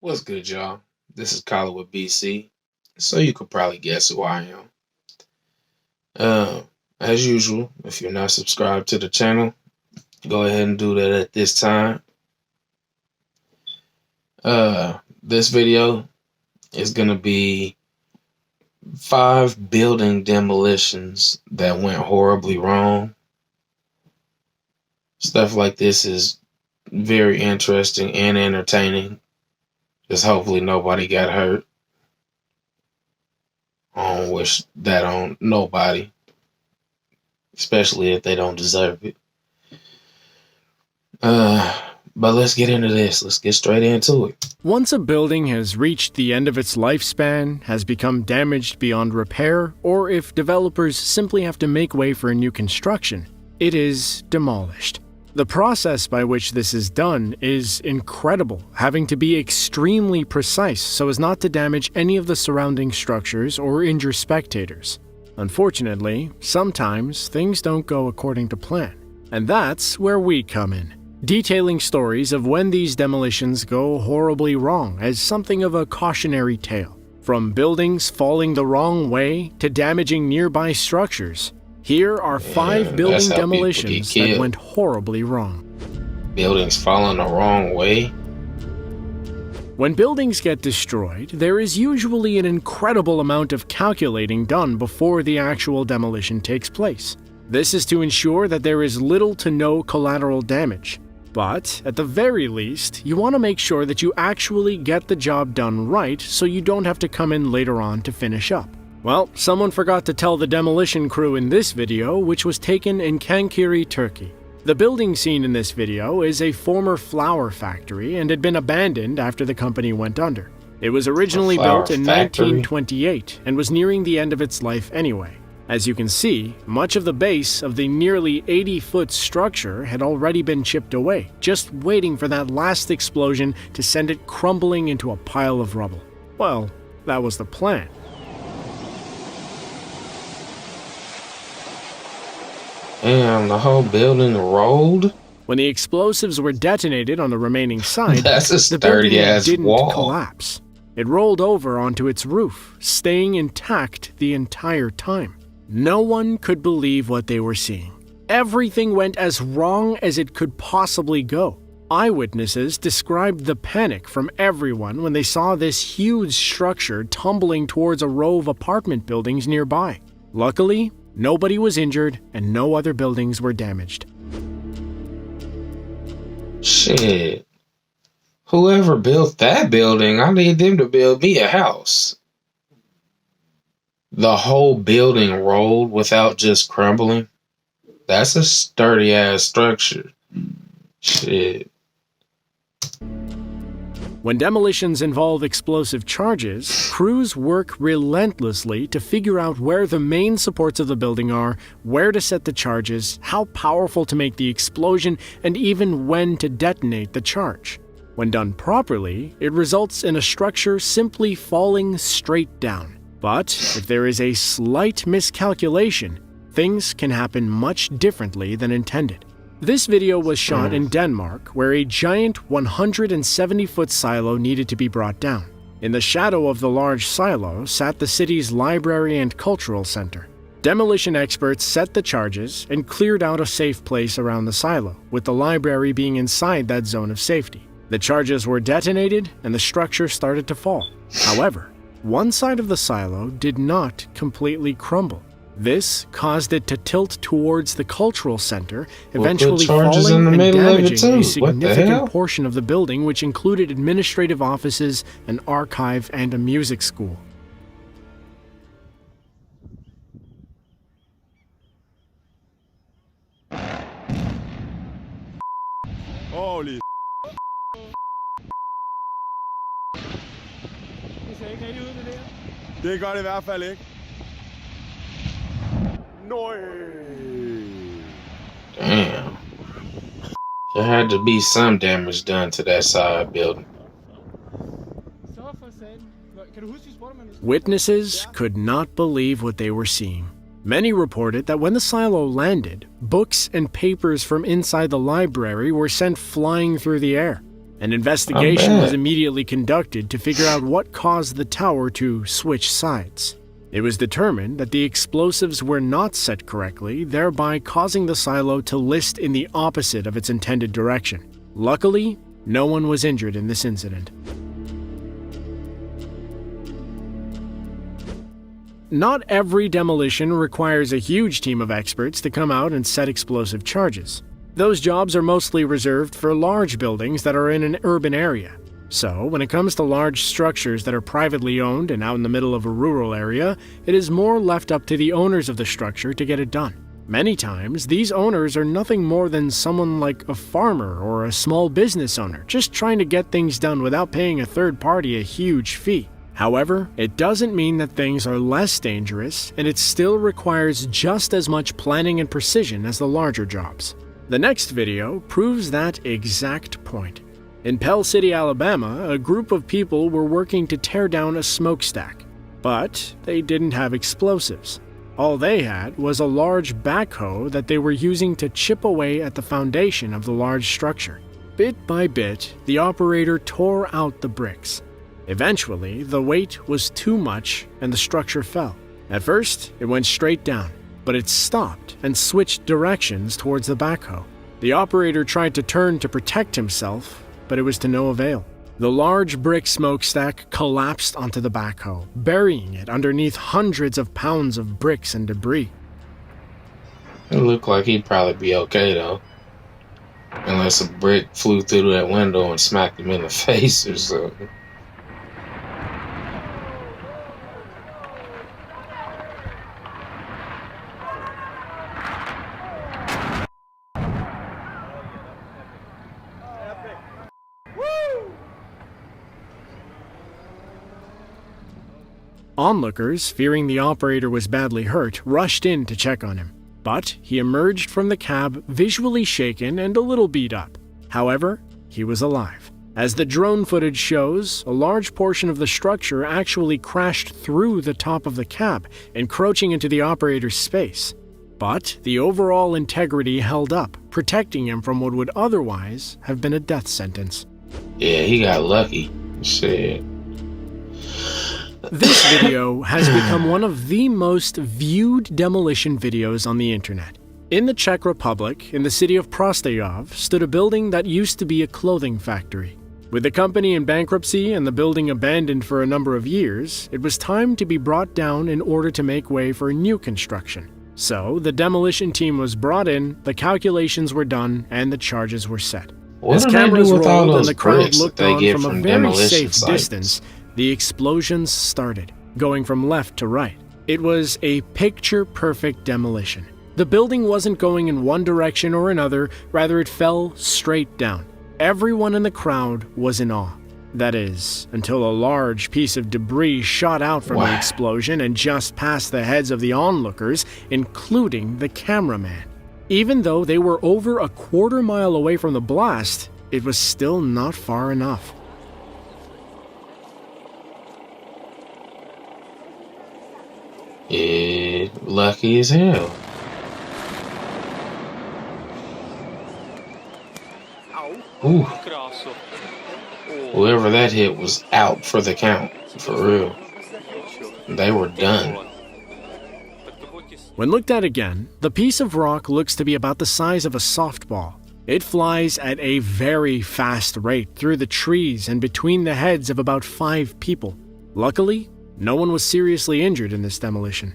What's good, y'all? This is Colin with BC, so you could probably guess who I am. As usual, if you're not subscribed to the channel, go ahead and do that at this time. This video is gonna be 5 building demolitions that went horribly wrong. Stuff like this is very interesting and entertaining. Just hopefully nobody got hurt. I don't wish that on nobody, especially if they don't deserve it. But let's get into this. Let's get straight into it. Once a building has reached the end of its lifespan, has become damaged beyond repair, or if developers simply have to make way for a new construction, it is demolished. The process by which this is done is incredible, having to be extremely precise so as not to damage any of the surrounding structures or injure spectators. Unfortunately, sometimes things don't go according to plan, and that's where we come in, detailing stories of when these demolitions go horribly wrong as something of a cautionary tale. From buildings falling the wrong way to damaging nearby structures, here are 5 building demolitions that went horribly wrong. Buildings falling the wrong way? When buildings get destroyed, there is usually an incredible amount of calculating done before the actual demolition takes place. This is to ensure that there is little to no collateral damage. But, at the very least, you want to make sure that you actually get the job done right so you don't have to come in later on to finish up. Well, someone forgot to tell the demolition crew in this video, which was taken in Kankiri, Turkey. The building seen in this video is a former flour factory and had been abandoned after the company went under. It was originally built in 1928 and was nearing the end of its life anyway. As you can see, much of the base of the nearly 80-foot structure had already been chipped away, just waiting for that last explosion to send it crumbling into a pile of rubble. Well, that was the plan. Damn, the whole building rolled? When the explosives were detonated on the remaining side, That's a the building sturdy-ass wall. collapse. It rolled over onto its roof, staying intact the entire time. No one could believe what they were seeing. Everything went as wrong as it could possibly go. Eyewitnesses described the panic from everyone when they saw this huge structure tumbling towards a row of apartment buildings nearby. Luckily, nobody was injured and no other buildings were damaged. Shit. Whoever built that building, I need them to build me a house. The whole building rolled without just crumbling. That's a sturdy ass structure. Shit. When demolitions involve explosive charges, crews work relentlessly to figure out where the main supports of the building are, where to set the charges, how powerful to make the explosion, and even when to detonate the charge. When done properly, it results in a structure simply falling straight down. But if there is a slight miscalculation, things can happen much differently than intended. This video was shot in Denmark, where a giant 170-foot silo needed to be brought down. In the shadow of the large silo sat the city's library and cultural center. Demolition experts set the charges and cleared out a safe place around the silo, with the library being inside that zone of safety. The charges were detonated and the structure started to fall. However, one side of the silo did not completely crumble. This caused it to tilt towards the cultural center, eventually falling and damaging a significant portion of the building, which included administrative offices, an archive, and a music school. Holy Det gør det i hvert fald ikke. Damn. There had to be some damage done to that side building. Witnesses could not believe what they were seeing. Many reported that when the silo landed, books and papers from inside the library were sent flying through the air. An investigation bet. was immediately conducted to figure out what caused the tower to switch sides. It was determined that the explosives were not set correctly, thereby causing the silo to list in the opposite of its intended direction. Luckily, no one was injured in this incident. Not every demolition requires a huge team of experts to come out and set explosive charges. Those jobs are mostly reserved for large buildings that are in an urban area. So, when it comes to large structures that are privately owned and out in the middle of a rural area, it is more left up to the owners of the structure to get it done. Many times, these owners are nothing more than someone like a farmer or a small business owner, just trying to get things done without paying a third party a huge fee. However, it doesn't mean that things are less dangerous, and it still requires just as much planning and precision as the larger jobs. The next video proves that exact point. In Pell City, Alabama, a group of people were working to tear down a smokestack, but they didn't have explosives. All they had was a large backhoe that they were using to chip away at the foundation of the large structure. Bit by bit, the operator tore out the bricks. Eventually, the weight was too much and the structure fell. At first, it went straight down, but it stopped and switched directions towards the backhoe. The operator tried to turn to protect himself, but it was to no avail. The large brick smokestack collapsed onto the backhoe, burying it underneath hundreds of pounds of bricks and debris. It looked like he'd probably be okay, though. Unless a brick flew through that window and smacked him in the face or something. Onlookers, fearing the operator was badly hurt, rushed in to check on him. But he emerged from the cab visually shaken and a little beat up. However, he was alive. As the drone footage shows, a large portion of the structure actually crashed through the top of the cab, encroaching into the operator's space. But the overall integrity held up, protecting him from what would otherwise have been a death sentence. Yeah, he got lucky. Shit. This video has become one of the most viewed demolition videos on the internet. In the Czech Republic, in the city of Prostějov, stood a building that used to be a clothing factory. With the company in bankruptcy and the building abandoned for a number of years, it was time to be brought down in order to make way for new construction. So, the demolition team was brought in, the calculations were done, and the charges were set. What As do they do cameras with all rolled and those the crowd bricks looked that they on get from a from very demolition safe sites? distance, the explosions started, going from left to right. It was a picture-perfect demolition. The building wasn't going in one direction or another, rather it fell straight down. Everyone in the crowd was in awe. That is, until a large piece of debris shot out from the explosion and just past the heads of the onlookers, including the cameraman. Even though they were over a quarter mile away from the blast, it was still not far enough. Yeah, lucky as hell. Ooh. Whoever that hit was out for the count, for real. They were done. When looked at again, the piece of rock looks to be about the size of a softball. It flies at a very fast rate through the trees and between the heads of about 5 people. Luckily, no one was seriously injured in this demolition.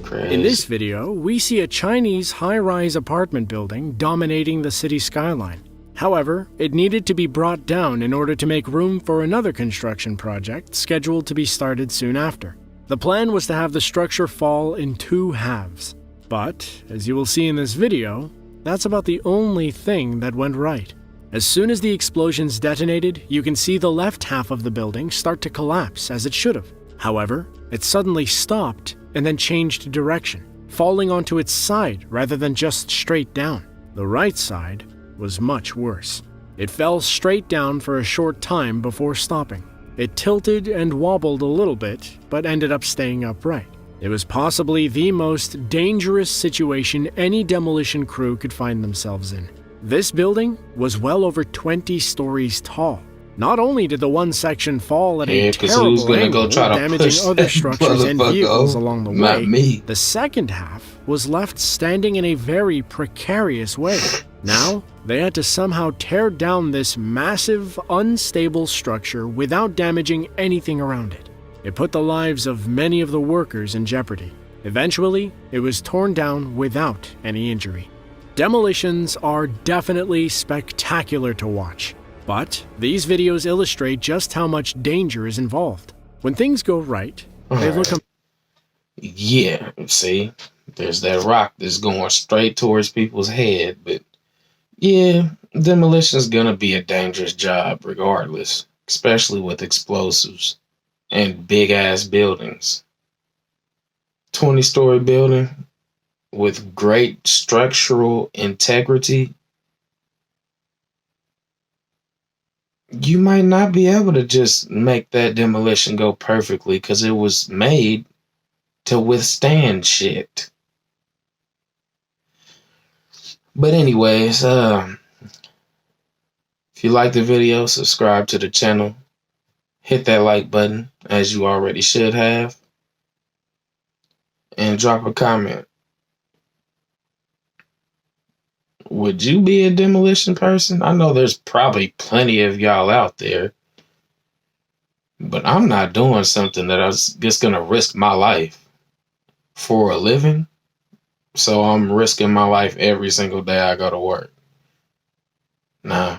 Crazy. In this video, we see a Chinese high-rise apartment building dominating the city skyline. However, it needed to be brought down in order to make room for another construction project scheduled to be started soon after. The plan was to have the structure fall in 2 halves. But, as you will see in this video, that's about the only thing that went right. As soon as the explosions detonated, you can see the left half of the building start to collapse as it should have. However, it suddenly stopped and then changed direction, falling onto its side rather than just straight down. The right side was much worse. It fell straight down for a short time before stopping. It tilted and wobbled a little bit, but ended up staying upright. It was possibly the most dangerous situation any demolition crew could find themselves in. This building was well over 20 stories tall. Not only did the one section fall at a 'cause who's terrible gonna angle, go try to damaging push other that structures and motherfucker vehicles over? along the Not way, me. the second half was left standing in a very precarious way. Now, they had to somehow tear down this massive, unstable structure without damaging anything around it. It put the lives of many of the workers in jeopardy. Eventually, it was torn down without any injury. Demolitions are definitely spectacular to watch, but these videos illustrate just how much danger is involved. When things go right, they look Yeah, see, there's that rock that's going straight towards people's head, but yeah, demolition's gonna be a dangerous job regardless, especially with explosives and big ass buildings. 20-story building with great structural integrity, you might not be able to just make that demolition go perfectly because it was made to withstand shit. But anyways, if you like the video, subscribe to the channel. Hit that like button, as you already should have. And drop a comment. Would you be a demolition person? I know there's probably plenty of y'all out there. But I'm not doing something that I was just going to risk my life for a living. So I'm risking my life every single day I go to work. Nah.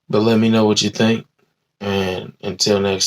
But let me know what you think. And until next time.